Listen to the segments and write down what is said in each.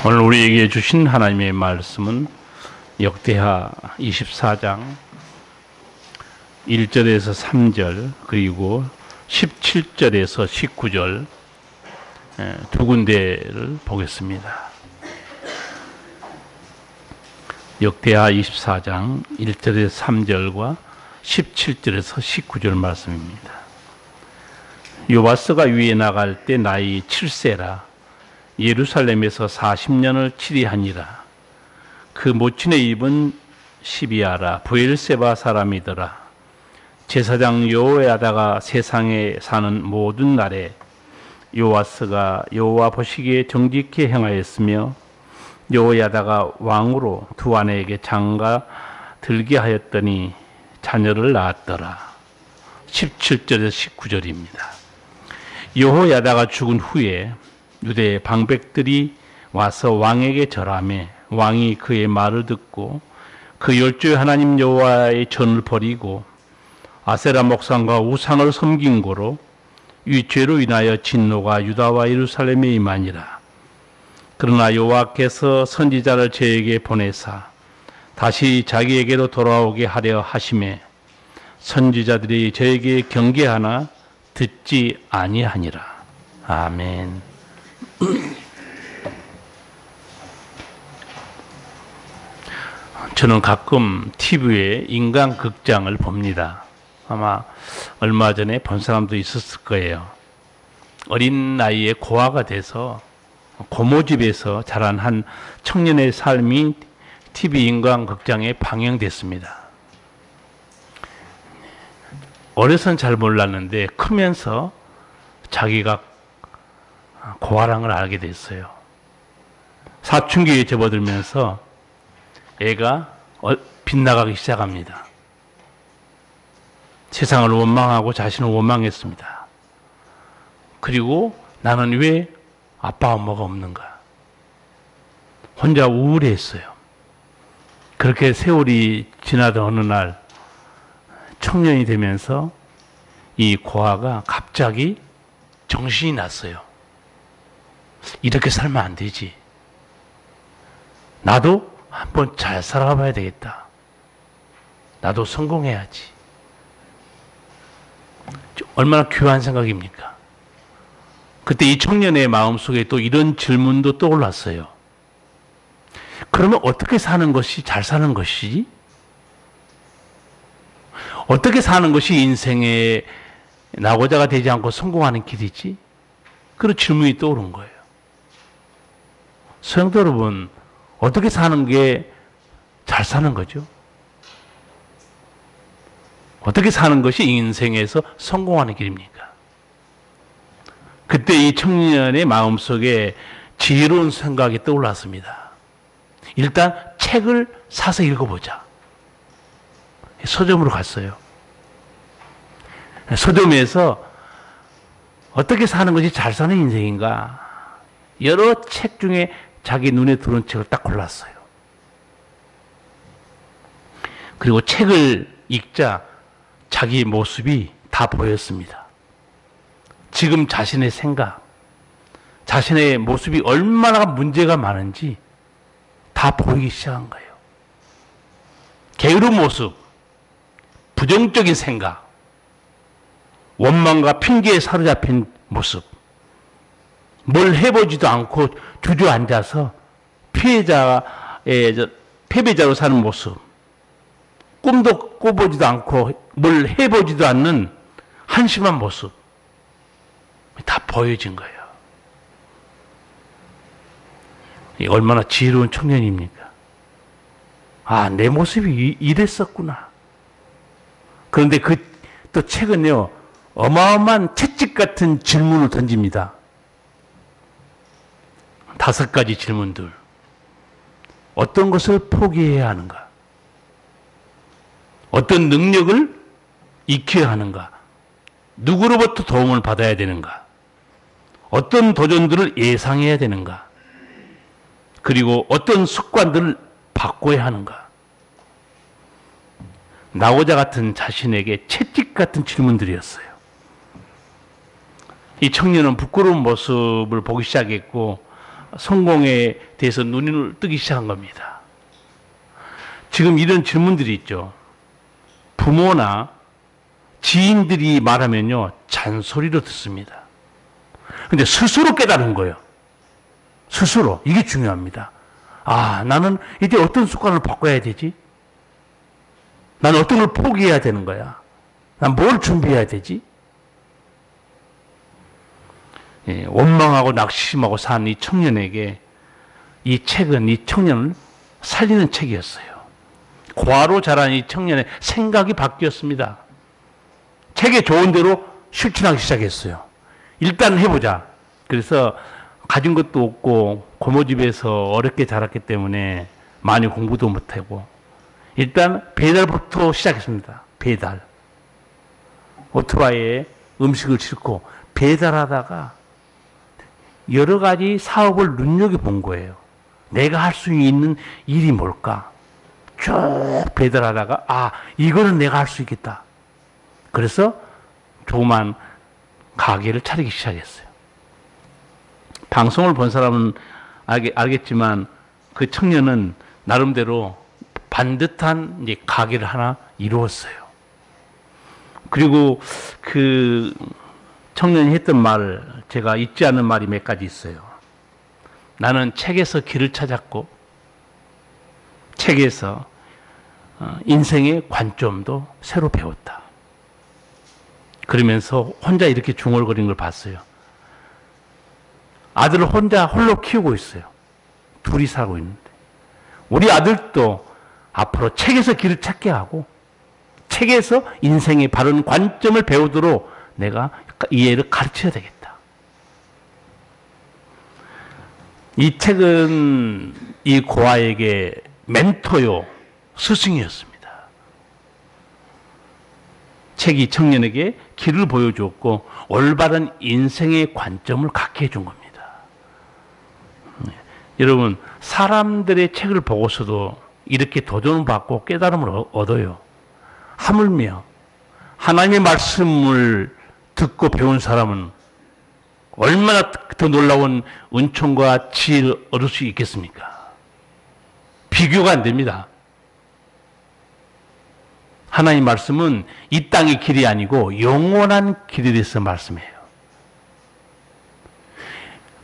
오늘 우리에게 주신 하나님의 말씀은 역대하 24장 1절에서 3절 그리고 17절에서 19절 두 군데를 보겠습니다. 역대하 24장 1절에서 3절과 17절에서 19절 말씀입니다. 요바스가 위에 나갈 때 나이 7세라 예루살렘에서 40년을 치리하니라. 그 모친의 이름은 시비아라 브엘세바 사람이더라. 제사장 여호야다가 세상에 사는 모든 날에 요아스가 여호와 보시기에 정직히 행하였으며 여호야다가 왕으로 두 아내에게 장가 들게 하였더니 자녀를 낳았더라. 17절에서 19절입니다. 여호야다가 죽은 후에 유대 방백들이 와서 왕에게 절하매 왕이 그의 말을 듣고 그 열조의 하나님 여호와의 전을 버리고 아세라 목상과 우상을 섬긴 고로 이 죄로 인하여 진노가 유다와 예루살렘에 임하니라. 그러나 여호와께서 선지자를 저에게 보내사 다시 자기에게로 돌아오게 하려 하심에 선지자들이 저에게 경계하나 듣지 아니하니라. 아멘. 저는 가끔 TV에 인간극장을 봅니다. 아마 얼마 전에 본 사람도 있었을 거예요. 어린 나이에 고아가 돼서 고모집에서 자란 한 청년의 삶이 TV 인간극장에 방영됐습니다. 어려서는 잘 몰랐는데 크면서 자기가 고아라는 걸 알게 됐어요. 사춘기에 접어들면서 애가 빗나가기 시작합니다. 세상을 원망하고 자신을 원망했습니다. 그리고 나는 왜 아빠 엄마가 없는가? 혼자 우울해했어요. 그렇게 세월이 지나던 어느 날 청년이 되면서 이 고아가 갑자기 정신이 났어요. 이렇게 살면 안 되지. 나도 한번 잘 살아봐야 되겠다. 나도 성공해야지. 얼마나 귀한 생각입니까? 그때 이 청년의 마음속에 또 이런 질문도 떠올랐어요. 그러면 어떻게 사는 것이 잘 사는 것이지? 어떻게 사는 것이 인생에 나고자가 되지 않고 성공하는 길이지? 그런 질문이 떠오른 거예요. 성도 여러분, 어떻게 사는 게 잘 사는 거죠? 어떻게 사는 것이 인생에서 성공하는 길입니까? 그때 이 청년의 마음속에 지혜로운 생각이 떠올랐습니다. 일단 책을 사서 읽어보자. 서점으로 갔어요. 서점에서 어떻게 사는 것이 잘 사는 인생인가? 여러 책 중에 자기 눈에 들어온 책을 딱 골랐어요. 그리고 책을 읽자 자기 모습이 다 보였습니다. 지금 자신의 생각, 자신의 모습이 얼마나 문제가 많은지 다 보이기 시작한 거예요. 게으른 모습, 부정적인 생각, 원망과 핑계에 사로잡힌 모습, 뭘 해보지도 않고 주저앉아서 패배자로 사는 모습, 꿈도 꿔보지도 않고 뭘 해보지도 않는 한심한 모습, 다 보여진 거예요. 얼마나 지혜로운 청년입니까? 아, 내 모습이 이랬었구나. 그런데 또 책은요, 어마어마한 채찍 같은 질문을 던집니다. 5가지 질문들. 어떤 것을 포기해야 하는가? 어떤 능력을 익혀야 하는가? 누구로부터 도움을 받아야 되는가? 어떤 도전들을 예상해야 되는가? 그리고 어떤 습관들을 바꿔야 하는가? 나고자 같은 자신에게 채찍 같은 질문들이었어요. 이 청년은 부끄러운 모습을 보기 시작했고 성공에 대해서 눈을 뜨기 시작한 겁니다. 지금 이런 질문들이 있죠. 부모나 지인들이 말하면요, 잔소리로 듣습니다. 근데 스스로 깨달은 거예요. 스스로. 이게 중요합니다. 아, 나는 이제 어떤 습관을 바꿔야 되지? 나는 어떤 걸 포기해야 되는 거야? 난 뭘 준비해야 되지? 예, 원망하고 낙심하고 산 이 청년에게 이 책은 이 청년을 살리는 책이었어요. 과로 자란 이 청년의 생각이 바뀌었습니다. 책의 좋은 대로 실천하기 시작했어요. 일단 해보자. 그래서 가진 것도 없고 고모집에서 어렵게 자랐기 때문에 많이 공부도 못하고 일단 배달부터 시작했습니다. 배달. 오토바이에 음식을 싣고 배달하다가 여러 가지 사업을 눈여겨본 거예요. 내가 할 수 있는 일이 뭘까? 쭉 배달하다가 아, 이거는 내가 할 수 있겠다. 그래서 조그만 가게를 차리기 시작했어요. 방송을 본 사람은 알겠지만 그 청년은 나름대로 반듯한 이제 가게를 하나 이루었어요. 그리고 그 청년이 했던 말, 제가 잊지 않는 말이 몇 가지 있어요. 나는 책에서 길을 찾았고 책에서 인생의 관점도 새로 배웠다. 그러면서 혼자 이렇게 중얼거리는 걸 봤어요. 아들을 혼자 홀로 키우고 있어요. 둘이 살고 있는데. 우리 아들도 앞으로 책에서 길을 찾게 하고 책에서 인생의 바른 관점을 배우도록 내가 이해를 가르쳐야 되겠다. 이 책은 이 고아에게 멘토요, 스승이었습니다. 책이 청년에게 길을 보여주었고 올바른 인생의 관점을 갖게 해준 겁니다. 여러분, 사람들의 책을 보고서도 이렇게 도전을 받고 깨달음을 얻어요. 하물며 하나님의 말씀을 듣고 배운 사람은 얼마나 더 놀라운 은총과 지혜를 얻을 수 있겠습니까? 비교가 안 됩니다. 하나님 말씀은 이 땅의 길이 아니고 영원한 길에 대해서 말씀해요.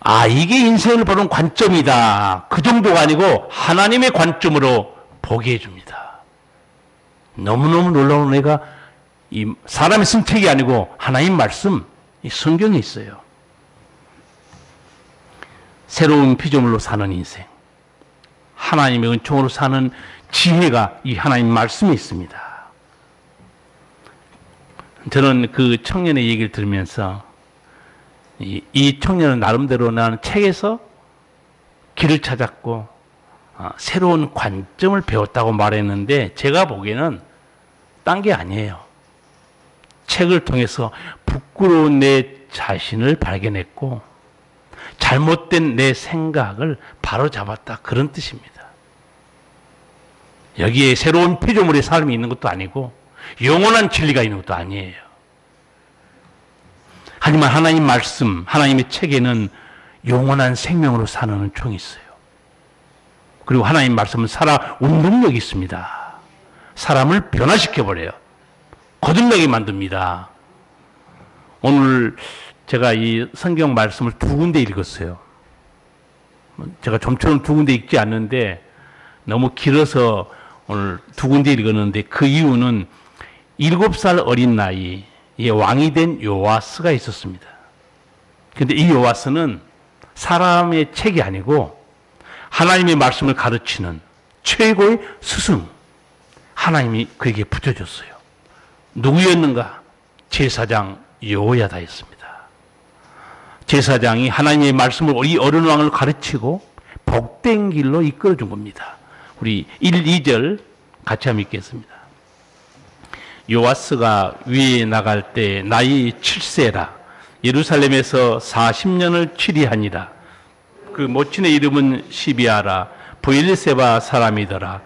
아, 이게 인생을 보는 관점이다. 그 정도가 아니고 하나님의 관점으로 보게 해줍니다. 너무너무 놀라운 애가 이 사람의 쓴 책이 아니고 하나님 말씀, 이 성경에 있어요. 새로운 피조물로 사는 인생, 하나님의 은총으로 사는 지혜가 이 하나님 말씀에 있습니다. 저는 그 청년의 얘기를 들으면서 이 청년은 나름대로 나는 책에서 길을 찾았고 새로운 관점을 배웠다고 말했는데 제가 보기에는 딴 게 아니에요. 책을 통해서 부끄러운 내 자신을 발견했고 잘못된 내 생각을 바로잡았다, 그런 뜻입니다. 여기에 새로운 피조물의 삶이 있는 것도 아니고 영원한 진리가 있는 것도 아니에요. 하지만 하나님 말씀, 하나님의 책에는 영원한 생명으로 사는 은총이 있어요. 그리고 하나님 말씀은 살아 운동력이 있습니다. 사람을 변화시켜버려요. 거듭나게 만듭니다. 오늘 제가 이 성경 말씀을 두 군데 읽었어요. 제가 좀처럼 두 군데 읽지 않는데 너무 길어서 오늘 두 군데 읽었는데 그 이유는 7살 어린 나이에 왕이 된 요아스가 있었습니다. 그런데 이 요아스는 사람의 책이 아니고 하나님의 말씀을 가르치는 최고의 스승, 하나님이 그에게 붙여줬어요. 누구였는가? 제사장 여호야다였습니다. 제사장이 하나님의 말씀을 이 어린 왕을 가르치고 복된 길로 이끌어준 겁니다. 우리 1, 2절 같이 한번 읽겠습니다. 요아스가 위에 나갈 때 나이 7세라 예루살렘에서 40년을 치리하니라. 그 모친의 이름은 시비아라 브엘세바 사람이더라.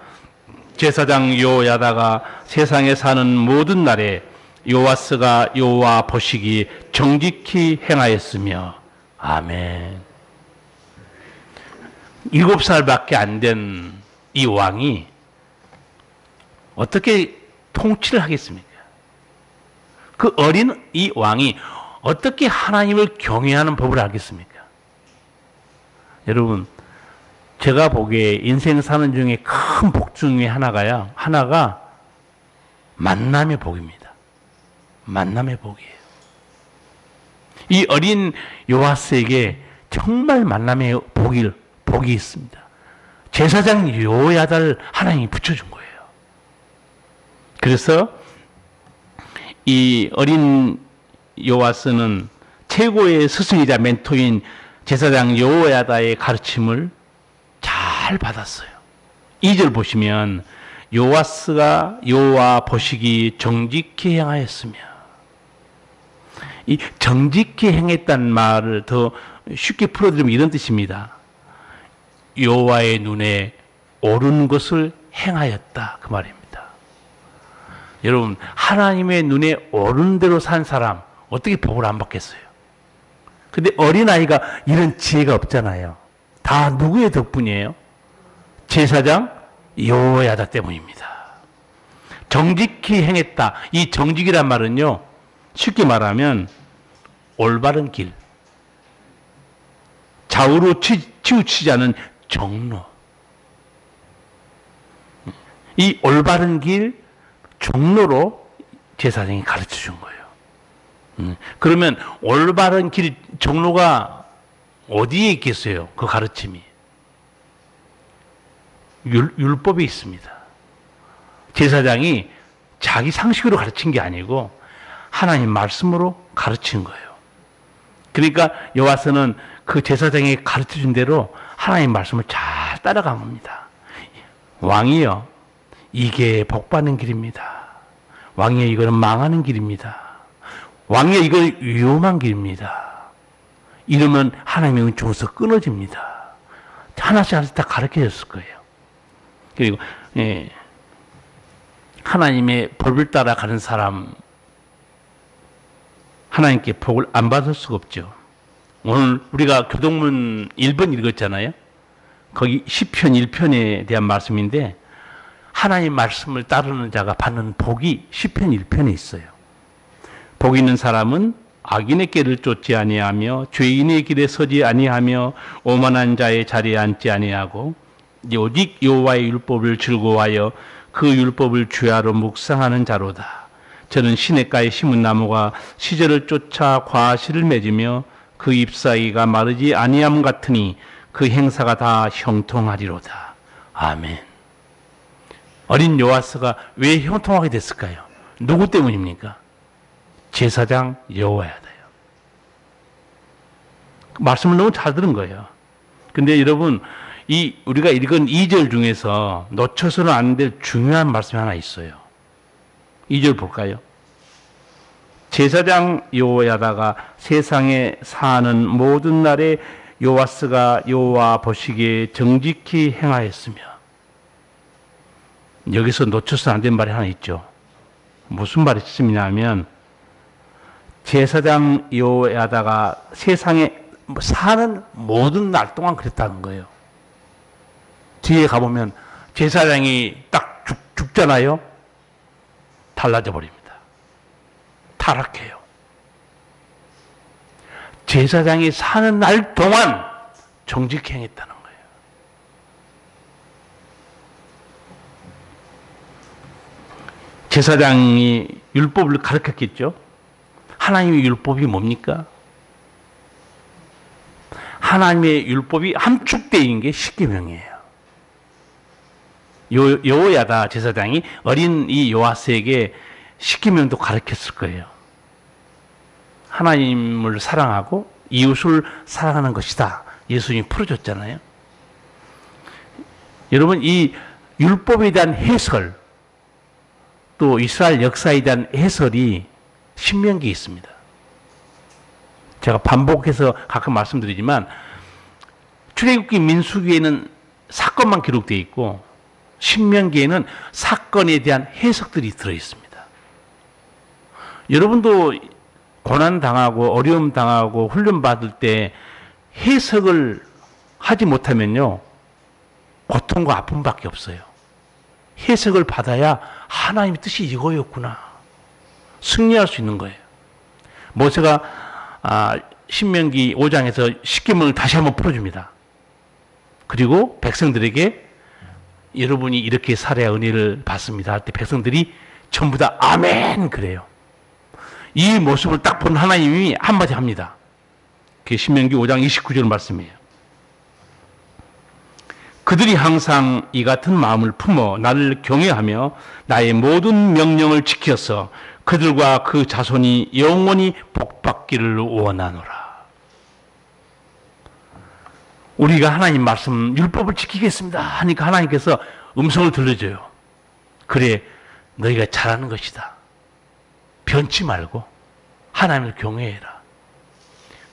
제사장 요야다가 세상에 사는 모든 날에 요아스가 여호와 보시기 정직히 행하였으며. 아멘. 7살밖에 안 된 이 왕이 어떻게 통치를 하겠습니까? 그 어린 이 왕이 어떻게 하나님을 경외하는 법을 알겠습니까? 여러분, 제가 보기에 인생 사는 중에 큰 복 중에 하나가 만남의 복입니다. 만남의 복이에요. 이 어린 요아스에게 정말 만남의 복이 있습니다. 제사장 요야다를 하나님이 붙여준 거예요. 그래서 이 어린 요아스는 최고의 스승이자 멘토인 제사장 요야다의 가르침을 잘 받았어요. 2절 보시면 요아스가 여호와 보시기 정직히 행하였으며, 이 정직히 행했다는 말을 더 쉽게 풀어드리면 이런 뜻입니다. 여호와의 눈에 옳은 것을 행하였다, 그 말입니다. 여러분, 하나님의 눈에 옳은 대로 산 사람 어떻게 복을 안 받겠어요? 근데 어린아이가 이런 지혜가 없잖아요. 다 누구의 덕분이에요? 제사장 여호야다 때문입니다. 정직히 행했다. 이 정직이란 말은요, 쉽게 올바른 길, 좌우로 치우치지 않은 정로, 이 올바른 길, 종로로 제사장이 가르쳐 준 거예요. 그러면 올바른 길, 종로가 어디에 있겠어요? 그 가르침이. 율법에 있습니다. 제사장이 자기 상식으로 가르친 게 아니고 하나님 말씀으로 가르친 거예요. 그러니까 여호와서는 그 제사장이 가르쳐준 대로 하나님 말씀을 잘 따라간 겁니다. 왕이요, 이게 복받는 길입니다. 왕이요, 이거는 망하는 길입니다. 왕이요, 이건 위험한 길입니다. 이러면 하나님의 은총에서 끊어집니다. 하나씩 다 가르쳐줬을 거예요. 그리고 하나님의 법을 따라가는 사람, 하나님께 복을 안 받을 수가 없죠. 오늘 우리가 교동문 1번 읽었잖아요. 거기 시편 1편에 대한 말씀인데, 하나님 말씀을 따르는 자가 받는 복이 시편 1편에 있어요. 복 있는 사람은 악인의 길을 쫓지 아니하며 죄인의 길에 서지 아니하며 오만한 자의 자리에 앉지 아니하고 오직 여호와의 율법을 즐거워하여 그 율법을 주야로 묵상하는 자로다. 저는 시냇가에 심은 나무가 시절을 쫓아 과실을 맺으며 그 잎사귀가 마르지 아니함 같으니 그 행사가 다 형통하리로다. 아멘. 어린 요아스가 왜 형통하게 됐을까요? 누구 때문입니까? 제사장 여호야다요. 말씀을 너무 잘 들은 거예요. 근데 여러분, 우리가 읽은 2절 중에서 놓쳐서는 안 될 중요한 말씀이 하나 있어요. 2절 볼까요? 제사장 여호야다가 세상에 사는 모든 날에 요아스가 여호와 보시기에 정직히 행하였으며, 여기서 놓쳐서는 안 된 말이 하나 있죠. 무슨 말이 있습니다면, 제사장 여호야다가 세상에 사는 모든 날 동안 그랬다는 거예요. 뒤에 가보면 제사장이 딱 죽잖아요. 달라져 버립니다. 타락해요. 제사장이 사는 날 동안 정직히 행했다는 거예요. 제사장이 율법을 가르쳤겠죠. 하나님의 율법이 뭡니까? 하나님의 율법이 함축되어 있는 게 십계명이에요. 여호야다 제사장이 어린 이 요아스에게 십계명도 가르쳤을 거예요. 하나님을 사랑하고 이웃을 사랑하는 것이다. 예수님이 풀어줬잖아요. 여러분, 이 율법에 대한 해설, 또 이스라엘 역사에 대한 해설이 신명기에 있습니다. 제가 반복해서 가끔 말씀드리지만, 출애굽기, 민수기에는 사건만 기록되어 있고 신명기에는 사건에 대한 해석들이 들어있습니다. 여러분도 고난당하고 어려움 당하고 훈련받을 때 해석을 하지 못하면요, 고통과 아픔밖에 없어요. 해석을 받아야 하나님의 뜻이 이거였구나. 승리할 수 있는 거예요. 모세가 신명기 5장에서 십계명을 다시 한번 풀어줍니다. 그리고 백성들에게 여러분이 이렇게 살아야 은혜를 받습니다 할 때 백성들이 전부 다 아멘 그래요. 이 모습을 딱 본 하나님이 한마디 합니다. 그게 신명기 5장 29절 말씀이에요. 그들이 항상 이 같은 마음을 품어 나를 경외하며 나의 모든 명령을 지켜서 그들과 그 자손이 영원히 복받기를 원하노라. 우리가 하나님 말씀 율법을 지키겠습니다 하니까 하나님께서 음성을 들려줘요. 그래 너희가 잘하는 것이다. 변치 말고 하나님을 경외해라.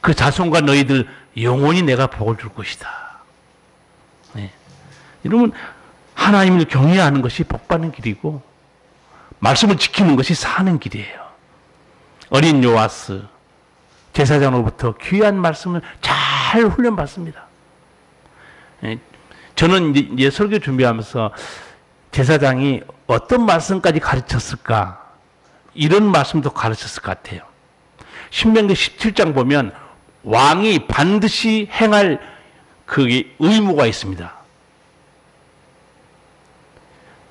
그 자손과 너희들 영원히 내가 복을 줄 것이다. 네. 여러분 하나님을 경외하는 것이 복받는 길이고 말씀을 지키는 것이 사는 길이에요. 어린 요아스 제사장으로부터 귀한 말씀을 잘 훈련받습니다. 저는 이제 설교 준비하면서 제사장이 어떤 말씀까지 가르쳤을까 이런 말씀도 가르쳤을 것 같아요. 신명기 17장 보면 왕이 반드시 행할 그 의무가 있습니다.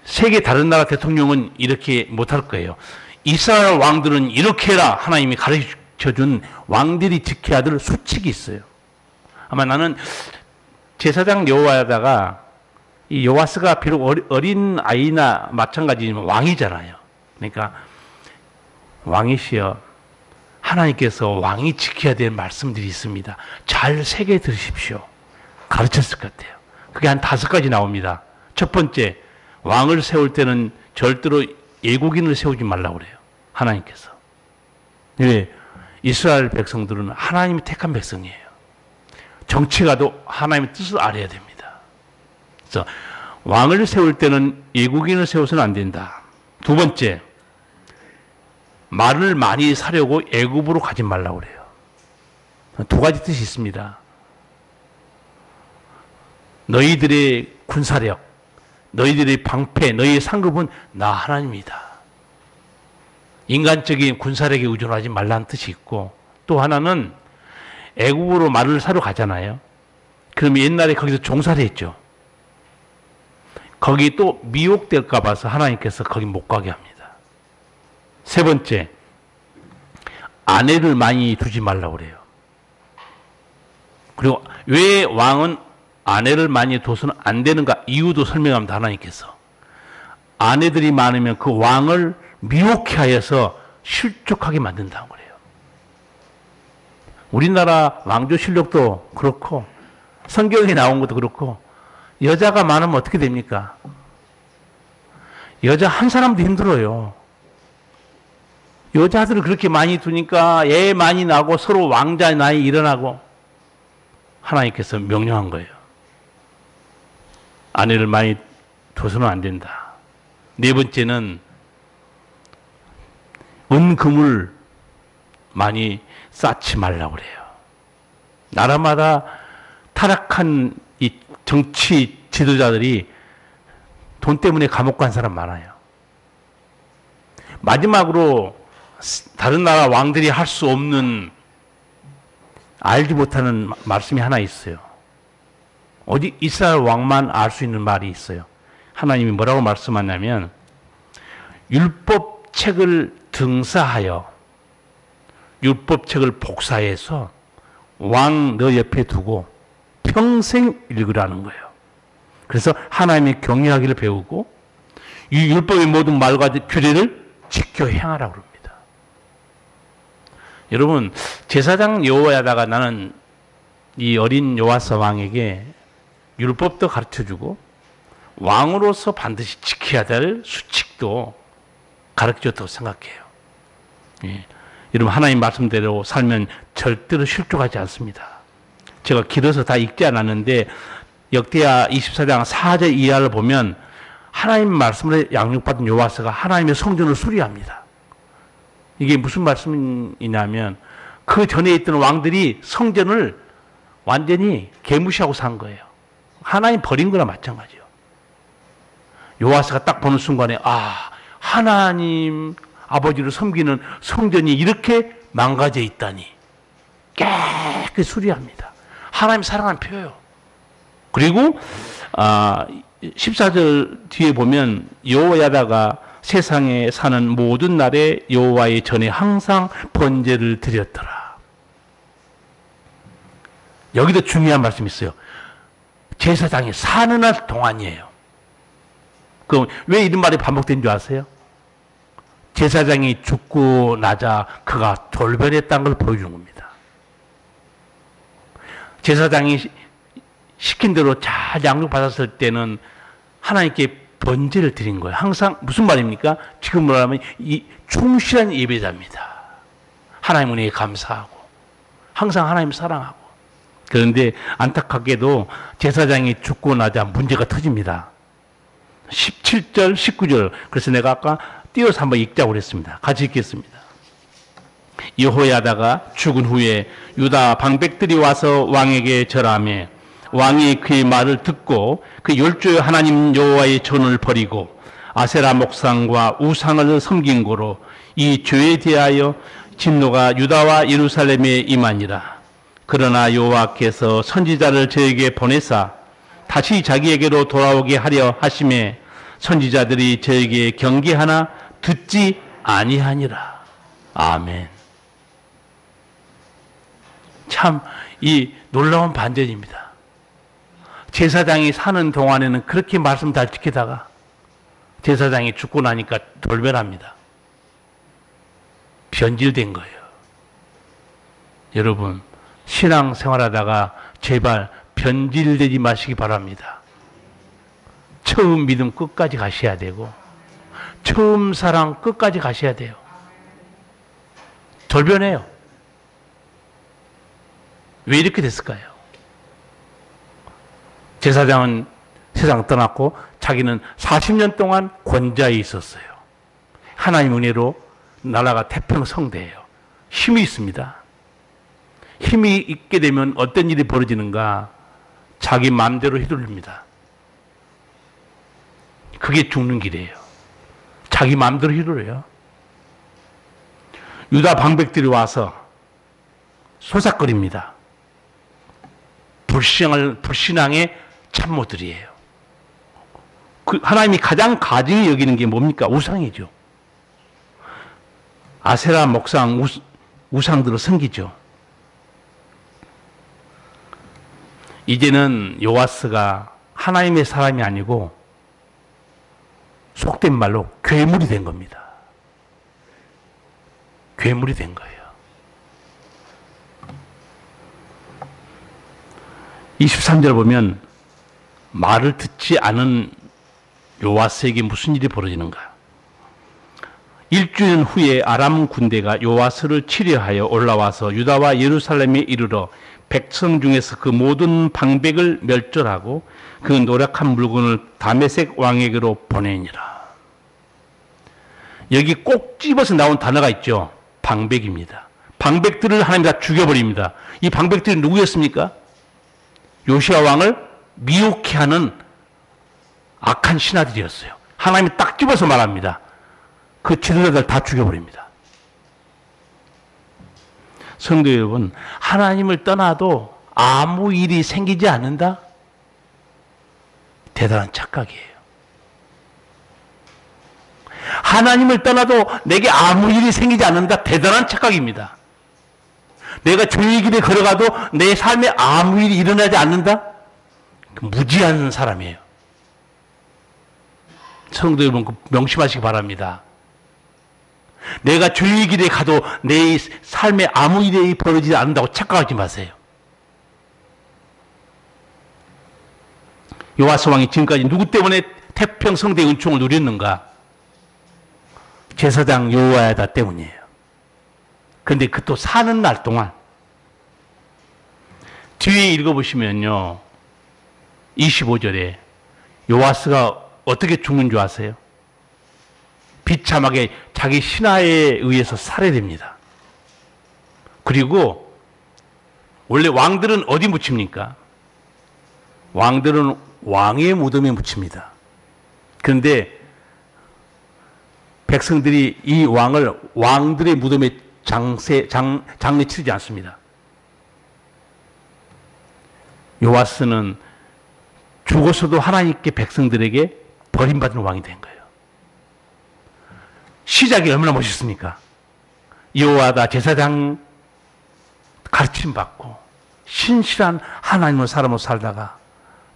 세계 다른 나라 대통령은 이렇게 못할 거예요. 이스라엘 왕들은 이렇게 해라 하나님이 가르쳐준 왕들이 지켜야 될 수칙이 있어요. 아마 나는 제사장 여호와에다가 이 요아스가 비록 어린 아이나 마찬가지지만 왕이잖아요. 그러니까 왕이시여 하나님께서 왕이 지켜야 될 말씀들이 있습니다. 잘 새겨 들으십시오. 가르쳤을 것 같아요. 그게 한 5가지 나옵니다. 첫 번째, 왕을 세울 때는 절대로 외국인을 세우지 말라고 그래요. 하나님께서. 왜? 이스라엘 백성들은 하나님이 택한 백성이에요. 정치가도 하나님의 뜻을 알아야 됩니다. 그래서 왕을 세울 때는 외국인을 세워서는 안 된다. 두 번째, 말을 많이 사려고 애굽으로 가지 말라고 그래요. 2가지 뜻이 있습니다. 너희들의 군사력, 너희들의 방패, 너희의 상급은 나 하나님이다. 인간적인 군사력에 의존하지 말라는 뜻이 있고, 또 하나는 애국으로 말을 사러 가잖아요. 그러면 옛날에 거기서 종살이 했죠. 거기 또 미혹될까 봐서 하나님께서 거기 못 가게 합니다. 세 번째, 아내를 많이 두지 말라고 그래요. 그리고 왜 왕은 아내를 많이 둬서는 안 되는가 이유도 설명합니다. 하나님께서. 아내들이 많으면 그 왕을 미혹해 하여서 실족하게 만든다는 거예요. 우리나라 왕조 실력도 그렇고 성경에 나온 것도 그렇고 여자가 많으면 어떻게 됩니까? 여자 한 사람도 힘들어요. 여자들을 그렇게 많이 두니까 애 많이 나고 서로 왕자 나이 일어나고 하나님께서 명령한 거예요. 아내를 많이 둬서는 안 된다. 네 번째는 은금을 많이 쌓지 말라고 그래요. 나라마다 타락한 이 정치 지도자들이 돈 때문에 감옥 간 사람 많아요. 마지막으로 다른 나라 왕들이 할 수 없는 알지 못하는 말씀이 하나 있어요. 오직 이스라엘 왕만 알 수 있는 말이 있어요. 하나님이 뭐라고 말씀하냐면 율법책을 등사하여 율법책을 복사해서 왕 너 옆에 두고 평생 읽으라는 거예요. 그래서 하나님의 경외하기를 배우고 이 율법의 모든 말과 규례를 지켜 행하라고 합니다. 여러분 제사장 여호와에다가 나는 이 어린 요아스 왕에게 율법도 가르쳐주고 왕으로서 반드시 지켜야 될 수칙도 가르쳐줬다고 생각해요. 예. 여러분 하나님 말씀대로 살면 절대로 실족하지 않습니다. 제가 길어서 다 읽지 않았는데 역대하 24장 4절 이하를 보면 하나님 말씀을 양육받은 요아스가 하나님의 성전을 수리합니다. 이게 무슨 말씀이냐면 그 전에 있던 왕들이 성전을 완전히 개무시하고 산 거예요. 하나님 버린 거나 마찬가지예요. 요아스가 딱 보는 순간에 하나님 아버지를 섬기는 성전이 이렇게 망가져 있다니 깨끗이 수리합니다. 하나님 사랑하는 표예요. 그리고 14절 뒤에 보면 여호야다가 세상에 사는 모든 날에 여호와의 전에 항상 번제를 드렸더라. 여기도 중요한 말씀이 있어요. 제사장이 사는 날 동안이에요. 그럼 왜 이런 말이 반복된 줄 아세요? 제사장이 죽고 나자 그가 돌변했다는 걸 보여주는 겁니다. 제사장이 시킨 대로 잘 양육받았을 때는 하나님께 번제를 드린 거예요. 항상 무슨 말입니까? 지금 말하면 이 충실한 예배자입니다. 하나님 은혜에 감사하고 항상 하나님 사랑하고. 그런데 안타깝게도 제사장이 죽고 나자 문제가 터집니다. 17절, 19절. 그래서 내가 아까 띄어서 한번 읽자고 그랬습니다. 같이 읽겠습니다. 여호야다가 죽은 후에 유다 방백들이 와서 왕에게 절하매 왕이 그의 말을 듣고 그 열조의 하나님 여호와의 전을 버리고 아세라 목상과 우상을 섬긴 고로 이 죄에 대하여 진노가 유다와 예루살렘에 임하니라. 그러나 여호와께서 선지자를 저에게 보내사 다시 자기에게로 돌아오게 하려 하심에 선지자들이 저에게 경계하나 듣지 아니하니라. 아멘. 참 이 놀라운 반전입니다. 제사장이 사는 동안에는 그렇게 말씀 잘 지키다가 제사장이 죽고 나니까 돌변합니다. 변질된 거예요. 여러분 신앙생활하다가 제발 변질되지 마시기 바랍니다. 처음 믿음 끝까지 가셔야 되고 처음 사랑 끝까지 가셔야 돼요. 돌변해요. 왜 이렇게 됐을까요? 제사장은 세상 떠났고 자기는 40년 동안 권좌에 있었어요. 하나님 은혜로 나라가 태평성대해요. 힘이 있습니다. 힘이 있게 되면 어떤 일이 벌어지는가? 자기 마음대로 휘둘립니다. 그게 죽는 길이에요. 자기 마음대로 휘둘려요. 유다 방백들이 와서 소삭거립니다. 불신앙의 참모들이에요. 하나님이 가장 가증히 여기는 게 뭡니까? 우상이죠. 아세라 목상 우상들을 섬기죠. 이제는 요아스가 하나님의 사람이 아니고 속된 말로 괴물이 된 겁니다. 괴물이 된 거예요. 23절 보면 말을 듣지 않은 요아스에게 무슨 일이 벌어지는가? 1주년 후에 아람 군대가 요아스를 치려하여 올라와서 유다와 예루살렘에 이르러 백성 중에서 그 모든 방백을 멸절하고 그 노력한 물건을 다메섹 왕에게로 보내니라. 여기 꼭 집어서 나온 단어가 있죠. 방백입니다. 방백들을 하나님 다 죽여버립니다. 이 방백들이 누구였습니까? 요시아 왕을 미혹해 하는 악한 신하들이었어요. 하나님이 딱 집어서 말합니다. 그 지도자들 다 죽여버립니다. 성도 여러분, 하나님을 떠나도 아무 일이 생기지 않는다? 대단한 착각이에요. 하나님을 떠나도 내게 아무 일이 생기지 않는다? 대단한 착각입니다. 내가 죄의 길에 걸어가도 내 삶에 아무 일이 일어나지 않는다? 무지한 사람이에요. 성도 여러분, 명심하시기 바랍니다. 내가 죄의 길에 가도 내 삶에 아무 일이 벌어지지 않는다고 착각하지 마세요. 요아스 왕이 지금까지 누구 때문에 태평성대의 은총을 누렸는가? 제사장 여호야다 때문이에요. 그런데 그 또 사는 날 동안 뒤에 읽어보시면요, 25절에 요아스가 어떻게 죽는 줄 아세요? 비참하게 자기 신하에 의해서 살해됩니다. 그리고 원래 왕들은 어디 묻힙니까? 왕들은 왕의 무덤에 묻힙니다. 그런데 백성들이 이 왕을 왕들의 무덤에 장례 치르지 않습니다. 요아스는 죽어서도 하나님께 백성들에게 버림받은 왕이 된 거예요. 시작이 얼마나 멋있습니까? 여호와다 제사장 가르침 받고 신실한 하나님의 사람으로 살다가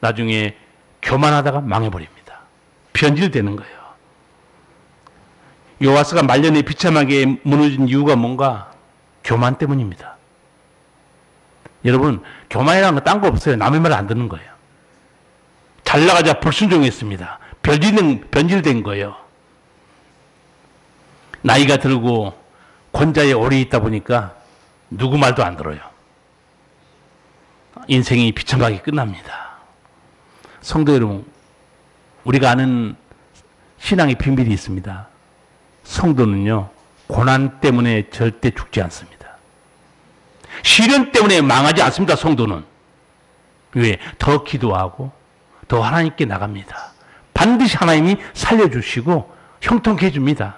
나중에 교만하다가 망해버립니다. 변질되는 거예요. 요아스가 말년에 비참하게 무너진 이유가 뭔가? 교만 때문입니다. 여러분, 교만이라는 거 딴 거 없어요. 남의 말 안 듣는 거예요. 잘 나가자 불순종했습니다. 변질된 거예요. 나이가 들고 권자에 오래 있다 보니까 누구 말도 안 들어요. 인생이 비참하게 끝납니다. 성도 여러분, 우리가 아는 신앙의 비밀이 있습니다. 성도는요, 고난 때문에 절대 죽지 않습니다. 시련 때문에 망하지 않습니다. 성도는. 왜? 더 기도하고 더 하나님께 나갑니다. 반드시 하나님이 살려주시고 형통케 해줍니다.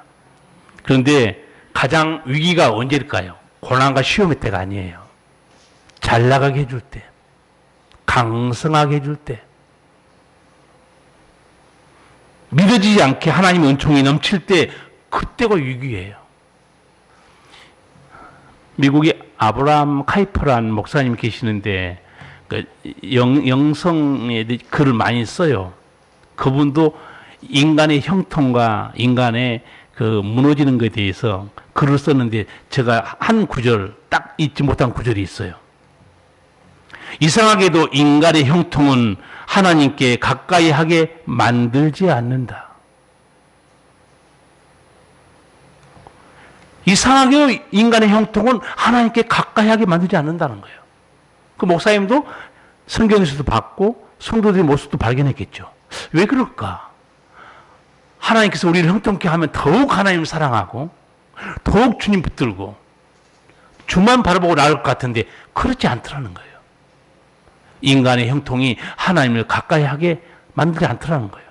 그런데 가장 위기가 언제일까요? 고난과 시험의 때가 아니에요. 잘 나가게 해줄 때, 강성하게 해줄 때, 믿어지지 않게 하나님의 은총이 넘칠 때, 그때가 위기예요. 미국에 아브라함 카이퍼란 목사님 계시는데 그 영성에 대해 글을 많이 써요. 그분도 인간의 형통과 인간의 그 무너지는 것에 대해서 글을 썼는데 제가 한 구절 딱 잊지 못한 구절이 있어요. 이상하게도 인간의 형통은 하나님께 가까이 하게 만들지 않는다. 이상하게 인간의 형통은 하나님께 가까이 하게 만들지 않는다는 거예요. 그 목사님도 성경에서도 봤고 성도들의 모습도 발견했겠죠. 왜 그럴까? 하나님께서 우리를 형통케 하면 더욱 하나님을 사랑하고 더욱 주님 붙들고 주만 바라보고 나올 것 같은데 그렇지 않더라는 거예요. 인간의 형통이 하나님을 가까이 하게 만들지 않더라는 거예요.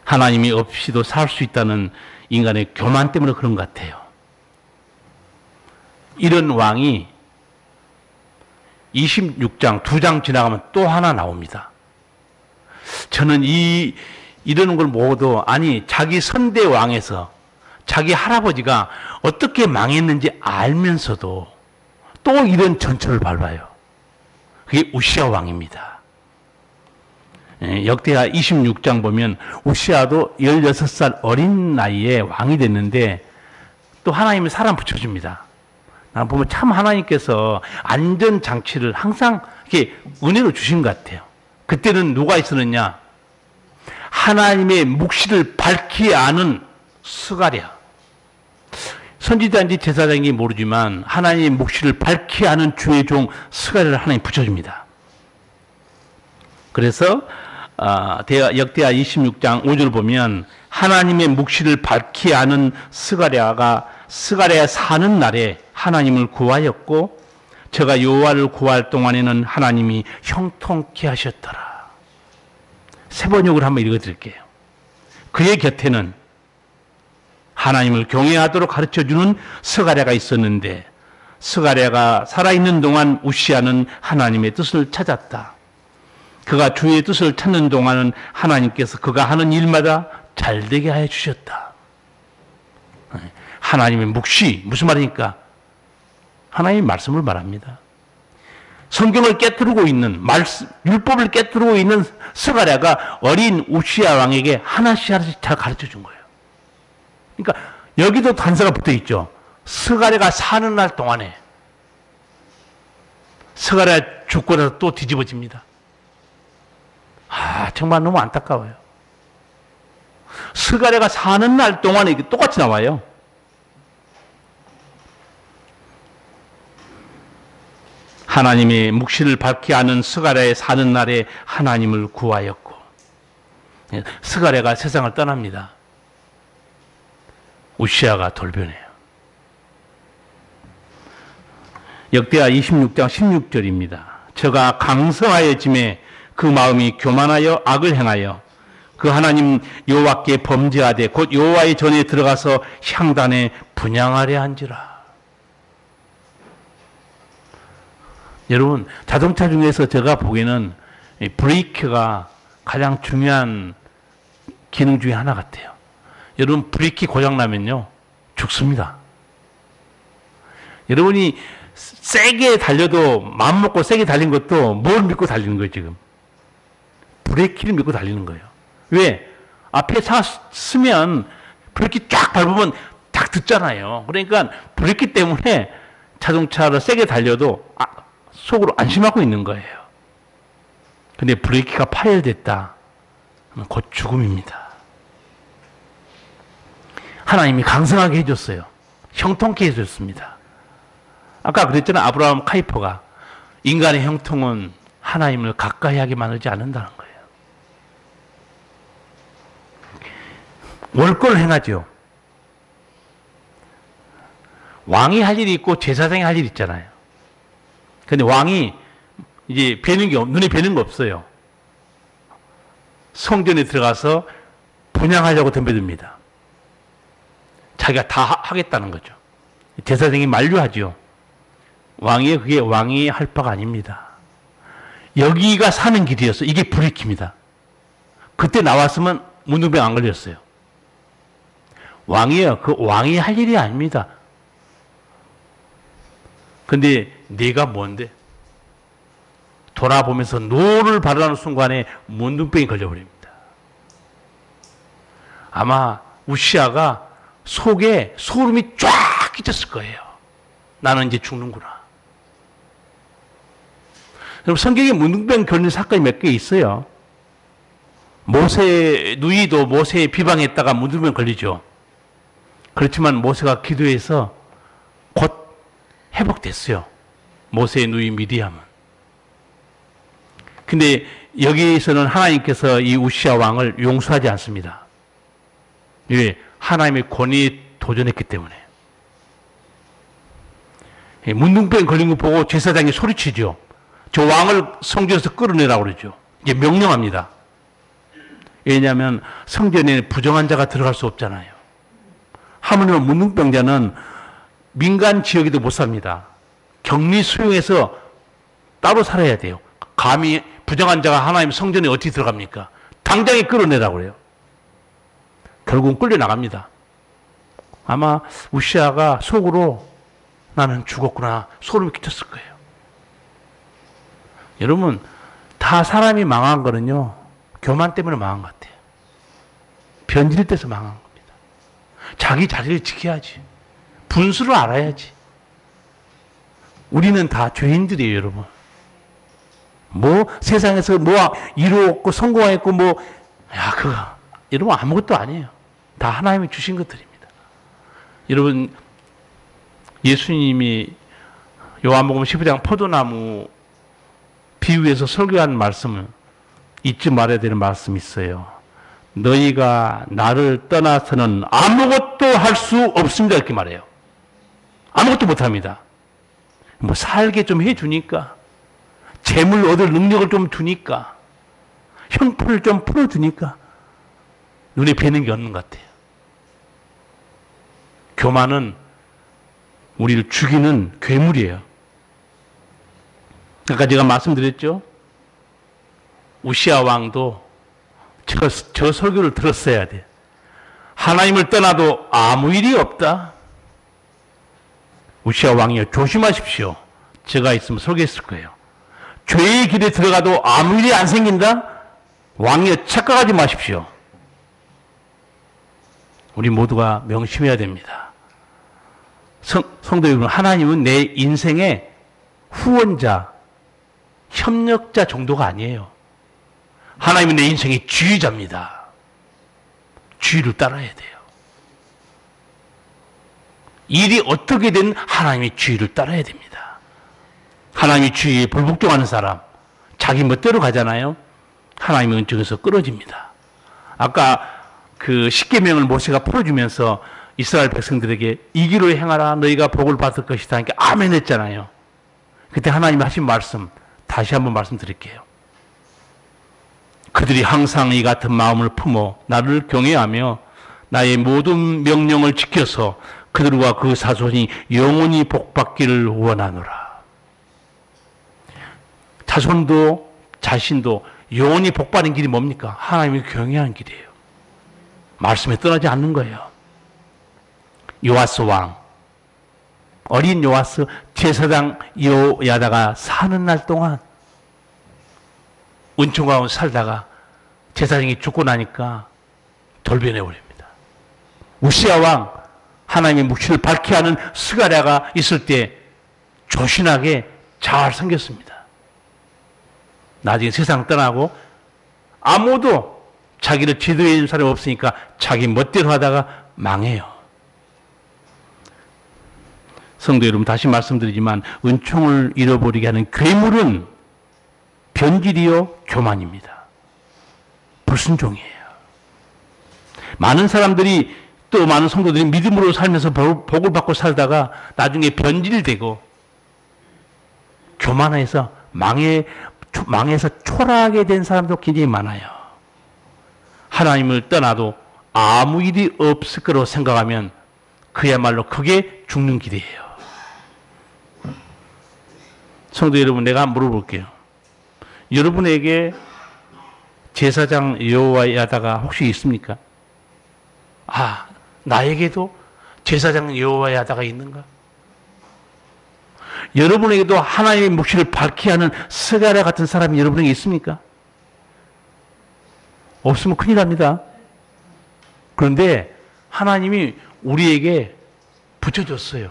하나님이 없이도 살 수 있다는 인간의 교만 때문에 그런 것 같아요. 이런 왕이 26장, 2장 지나가면 또 하나 나옵니다. 저는 이러는 걸 보고도, 아니, 자기 선대 왕에서 자기 할아버지가 어떻게 망했는지 알면서도 또 이런 전철을 밟아요. 그게 우시아 왕입니다. 역대하 26장 보면 우시아도 16살 어린 나이에 왕이 됐는데 또 하나님이 사람 붙여줍니다. 나는 보면 참 하나님께서 안전장치를 항상 이렇게 은혜로 주신 것 같아요. 그때는 누가 있었느냐? 하나님의 묵시를 밝히 아는 스가랴. 선지자인지 제사장인지 모르지만 하나님의 묵시를 밝히 아는 주의 종 스가랴를 하나님 붙여줍니다. 그래서 역대하 26장 5절 보면 하나님의 묵시를 밝히 아는 스가랴가 사는 날에 하나님을 구하였고 저가 여호와를 구할 동안에는 하나님이 형통케 하셨더라. 세 번역을 한번 읽어드릴게요. 그의 곁에는 하나님을 경외하도록 가르쳐주는 스가랴가 있었는데 스가랴가 살아있는 동안 우시아는 하나님의 뜻을 찾았다. 그가 주의 뜻을 찾는 동안은 하나님께서 그가 하는 일마다 잘되게 하여 주셨다. 하나님의 묵시, 무슨 말입니까? 하나님의 말씀을 말합니다. 성경을 깨뜨리고 있는, 율법을 깨뜨리고 있는 스가랴가 어린 우시아 왕에게 하나씩 하나씩 잘 가르쳐 준 거예요. 그러니까 여기도 단서가 붙어 있죠. 스가랴가 사는 날 동안에 스가랴 죽고 나서 또 뒤집어집니다. 정말 너무 안타까워요. 스가랴가 사는 날 동안에 이게 똑같이 나와요. 하나님의 묵시를 밝히 아는 스가랴의 사는 날에 하나님을 구하였고, 스가랴가 세상을 떠납니다. 우시아가 돌변해요. 역대하 26장 16절입니다. 저가 강성하여짐에 그 마음이 교만하여 악을 행하여 그 하나님 여호와께 범죄하되 곧 여호와의 전에 들어가서 향단에 분향하려 한지라. 여러분, 자동차 중에서 제가 보기에는 브레이크가 가장 중요한 기능 중에 하나 같아요. 여러분, 브레이크 고장나면요 죽습니다. 여러분이 세게 달려도, 마음 먹고 세게 달린 것도 뭘 믿고 달리는 거예요, 지금? 브레이크를 믿고 달리는 거예요. 왜? 앞에 차 쓰면 브레이크 쫙 밟으면 딱 듣잖아요. 그러니까 브레이크 때문에 자동차를 세게 달려도 속으로 안심하고 있는 거예요. 근데 브레이크가 파열됐다 하면 곧 죽음입니다. 하나님이 강성하게 해줬어요. 형통케 해줬습니다. 아까 그랬잖아요. 아브라함 카이퍼가 인간의 형통은 하나님을 가까이 하게 만들지 않는다는 거예요. 월권을 행하죠. 왕이 할 일이 있고 제사장이 할 일이 있잖아요. 근데 왕이 이제 눈에 뵈는 거 없어요. 성전에 들어가서 분향하려고 덤벼듭니다. 자기가 다 하겠다는 거죠. 제사장이 만류하죠. 그게 왕이 할 바가 아닙니다. 여기가 사는 길이었어요. 이게 브레이크입니다. 그때 나왔으면 문둥병 안 걸렸어요. 왕이에요. 그 왕이 할 일이 아닙니다. 근데 내가 뭔데? 돌아보면서 노를 바라는 순간에 문둥병이 걸려버립니다. 아마 우시아가 속에 소름이 쫙 끼쳤을 거예요. 나는 이제 죽는구나. 여러분, 성경에 문둥병 걸린 사건이 몇 개 있어요. 모세 누이도 모세에 비방했다가 문둥병 걸리죠. 그렇지만 모세가 기도해서 곧 회복됐어요. 모세의 누이 미디암은. 근데 여기서는 하나님께서 이 우시아 왕을 용서하지 않습니다. 왜? 하나님의 권위에 도전했기 때문에. 문둥병 걸린 거 보고 제사장이 소리치죠. 저 왕을 성전에서 끌어내라고 그러죠. 이제 명령합니다. 왜냐하면 성전에 부정한 자가 들어갈 수 없잖아요. 하물며 문둥병자는 민간 지역에도 못 삽니다. 격리 수용해서 따로 살아야 돼요. 감히 부정한 자가 하나님 성전에 어떻게 들어갑니까? 당장에 끌어내라고 그래요. 결국은 끌려나갑니다. 아마 우시아가 속으로 나는 죽었구나 소름이 끼쳤을 거예요. 여러분, 다 사람이 망한 거는요 교만 때문에 망한 것 같아요. 변질돼서 망한 겁니다. 자기 자리를 지켜야지. 분수를 알아야지. 우리는 다 죄인들이에요, 여러분. 세상에서 이루었고 성공했고 그거 여러분 아무것도 아니에요. 다 하나님이 주신 것들입니다. 여러분, 예수님이 요한복음 15장 포도나무 비유에서 설교한 말씀을 잊지 말아야 되는 말씀이 있어요. 너희가 나를 떠나서는 아무것도 할 수 없습니다. 이렇게 말해요. 아무것도 못합니다. 살게 좀 해주니까, 재물 얻을 능력을 좀 주니까, 형편을 좀 풀어주니까 눈에 뵈는 게 없는 것 같아요. 교만은 우리를 죽이는 괴물이에요. 아까 제가 말씀드렸죠. 우시아 왕도 저 설교를 들었어야 돼. 하나님을 떠나도 아무 일이 없다. 우시아 왕이요, 조심하십시오. 제가 있으면 설교했을 거예요. 죄의 길에 들어가도 아무 일이 안 생긴다? 왕이요, 착각하지 마십시오. 우리 모두가 명심해야 됩니다. 성도 여러분, 하나님은 내 인생의 후원자, 협력자 정도가 아니에요. 하나님은 내 인생의 지휘자입니다. 지휘를 따라야 돼요. 일이 어떻게 된 하나님의 지휘를 따라야 됩니다. 하나님의 지휘에 불복종하는 사람, 자기 멋대로 가잖아요. 하나님의 은총에서 끊어집니다. 아까 그 십계명을 모세가 풀어주면서 이스라엘 백성들에게 이 길로 행하라 너희가 복을 받을 것이다 하니까 아멘 했잖아요. 그때 하나님이 하신 말씀 다시 한번 말씀드릴게요. 그들이 항상 이 같은 마음을 품어 나를 경외하며 나의 모든 명령을 지켜서 그들과 그 자손이 영원히 복받기를 원하노라. 자손도 자신도 영원히 복받는 길이 뭡니까? 하나님을 경외하는 길이에요. 말씀에 떠나지 않는 거예요. 요아스 왕, 어린 요아스 제사장 여호야다가 사는 날 동안 은총 가운데 살다가 제사장이 죽고 나니까 돌변해 버립니다. 우시야 왕, 하나님의 묵시를 밝게 하는 스가랴가 있을 때 조신하게 잘 섬겼습니다. 나중에 세상 떠나고 아무도 자기를 지도해 준 사람이 없으니까 자기 멋대로 하다가 망해요. 성도 여러분, 다시 말씀드리지만 은총을 잃어버리게 하는 괴물은 변질이요 교만입니다. 불순종이에요. 많은 사람들이 또 많은 성도들이 믿음으로 살면서 복을 받고 살다가 나중에 변질되고 교만해서 망해서 초라하게 된 사람도 굉장히 많아요. 하나님을 떠나도 아무 일이 없을 거라고 생각하면 그야말로 그게 죽는 길이에요. 성도 여러분, 내가 물어볼게요. 여러분에게 제사장 여호야다가 혹시 있습니까? 아, 나에게도 제사장 여호야다가 있는가? 여러분에게도 하나님의 묵시를 밝게 하는 스가랴 같은 사람이 여러분에게 있습니까? 없으면 큰일 납니다. 그런데 하나님이 우리에게 붙여줬어요.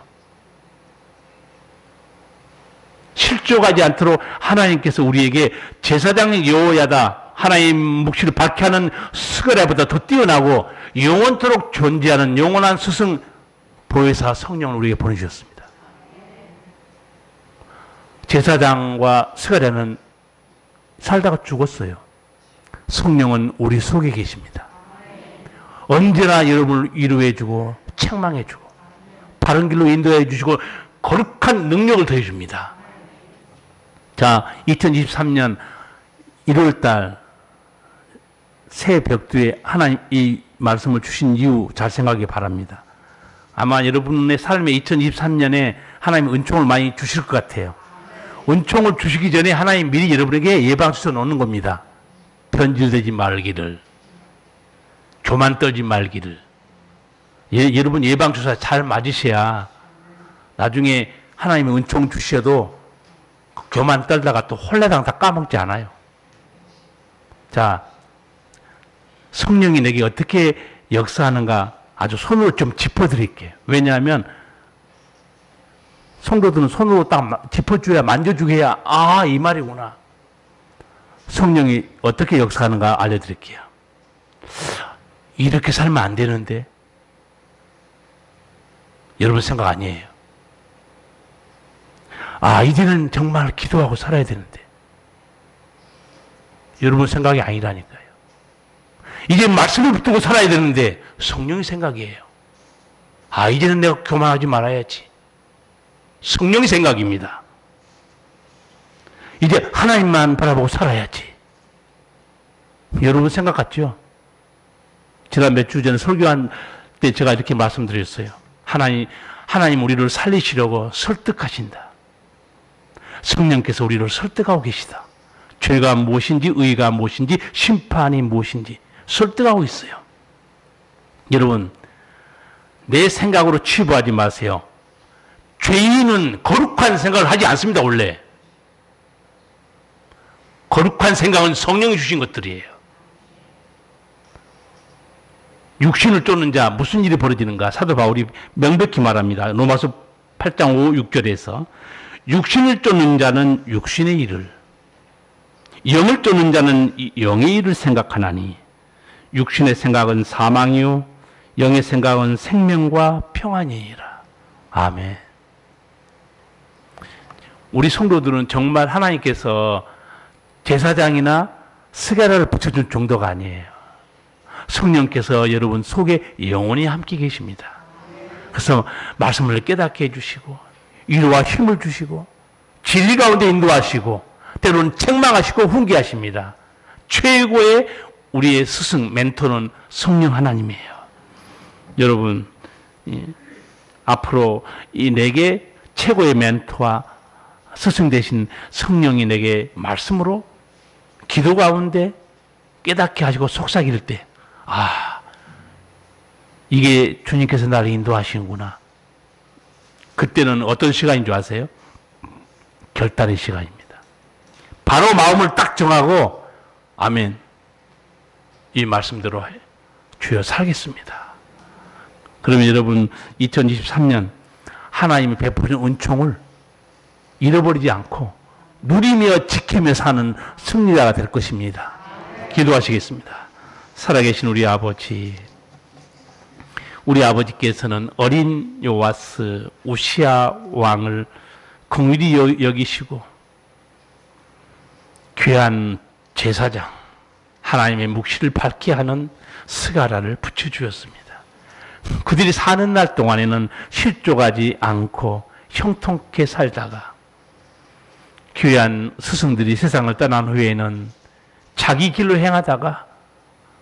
실족하지 않도록 하나님께서 우리에게 제사장 여호야다, 하나님 묵시를 밝게 하는 스가랴보다 더 뛰어나고 영원토록 존재하는 영원한 스승 보혜사 성령을 우리에게 보내주셨습니다. 제사장과 스가랴는 살다가 죽었어요. 성령은 우리 속에 계십니다. 언제나 여러분을 위로해주고 책망해주고 바른 길로 인도해주시고 거룩한 능력을 더해줍니다. 자, 2023년 1월달 새 벽두에 하나님 이 말씀을 주신 이유 잘 생각하기 바랍니다. 아마 여러분의 삶에 2023년에 하나님 은총을 많이 주실 것 같아요. 은총을 주시기 전에 하나님 미리 여러분에게 예방주사 놓는 겁니다. 변질되지 말기를, 교만 떨지 말기를. 여러분 예방주사 잘 맞으셔야 나중에 하나님의 은총 주셔도 교만 떨다가 또 홀라당 다 까먹지 않아요. 자, 성령이 내게 어떻게 역사하는가 아주 손으로 좀 짚어드릴게요. 왜냐하면 성도들은 손으로 딱 짚어줘야, 만져주게 해야 아, 이 말이구나. 성령이 어떻게 역사하는가 알려드릴게요. 이렇게 살면 안 되는데 여러분 생각 아니에요. 아, 이제는 정말 기도하고 살아야 되는데 여러분 생각이 아니라니까요. 이제 말씀을 붙들고 살아야 되는데 성령의 생각이에요. 아, 이제는 내가 교만하지 말아야지. 성령의 생각입니다. 이제 하나님만 바라보고 살아야지. 여러분 생각 같죠? 지난 몇 주 전에 설교한 때 제가 이렇게 말씀드렸어요. 하나님 우리를 살리시려고 설득하신다. 성령께서 우리를 설득하고 계시다. 죄가 무엇인지, 의가 무엇인지, 심판이 무엇인지 설득하고 있어요. 여러분, 내 생각으로 치부하지 마세요. 죄인은 거룩한 생각을 하지 않습니다, 원래. 거룩한 생각은 성령이 주신 것들이에요. 육신을 쫓는 자, 무슨 일이 벌어지는가? 사도 바울이 명백히 말합니다. 로마서 8장 5, 6절에서 육신을 쫓는 자는 육신의 일을, 영을 쫓는 자는 영의 일을 생각하나니 육신의 생각은 사망이요 영의 생각은 생명과 평안이니라. 아멘. 우리 성도들은 정말 하나님께서 제사장이나 스가랴를 붙여준 정도가 아니에요. 성령께서 여러분 속에 영원히 함께 계십니다. 그래서 말씀을 깨닫게 해주시고 위로와 힘을 주시고 진리 가운데 인도하시고 때로는 책망하시고 훈계하십니다. 최고의 우리의 스승, 멘토는 성령 하나님이에요. 여러분, 앞으로 이 내게 최고의 멘토와 스승 되신 성령이 내게 말씀으로 기도 가운데 깨닫게 하시고 속삭일 때, 이게 주님께서 나를 인도하시는구나. 그때는 어떤 시간인 줄 아세요? 결단의 시간입니다. 바로 마음을 딱 정하고, 아멘, 이 말씀대로 주여 살겠습니다. 그러면 여러분, 2023년 하나님이 베푸신 은총을 잃어버리지 않고 누리며 지키며 사는 승리자가 될 것입니다. 기도하시겠습니다. 살아계신 우리 아버지, 우리 아버지께서는 어린 요아스 우시아 왕을 긍휼히 여기시고 귀한 제사장, 하나님의 묵시를 밝게 하는 스가랴를 붙여주었습니다. 그들이 사는 날 동안에는 실족하지 않고 형통케 살다가 귀한 스승들이 세상을 떠난 후에는 자기 길로 행하다가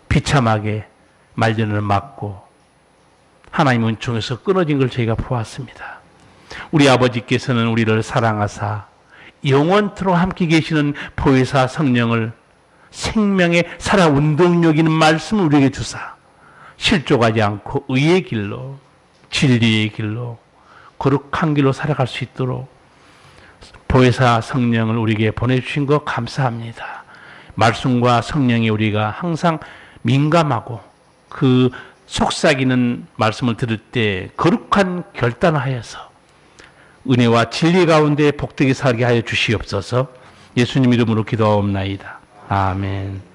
비참하게 말년을 맞고 하나님 은총에서 끊어진 걸 저희가 보았습니다. 우리 아버지께서는 우리를 사랑하사 영원토록 함께 계시는 보혜사 성령을 생명의 살아 운동력 있는 말씀을 우리에게 주사 실족하지 않고 의의 길로, 진리의 길로, 거룩한 길로 살아갈 수 있도록 보혜사 성령을 우리에게 보내주신 것 감사합니다. 말씀과 성령이 우리가 항상 민감하고 그 속삭이는 말씀을 들을 때 거룩한 결단을 하여서 은혜와 진리 가운데 복되게 살게 하여 주시옵소서. 예수님 이름으로 기도하옵나이다. 아멘.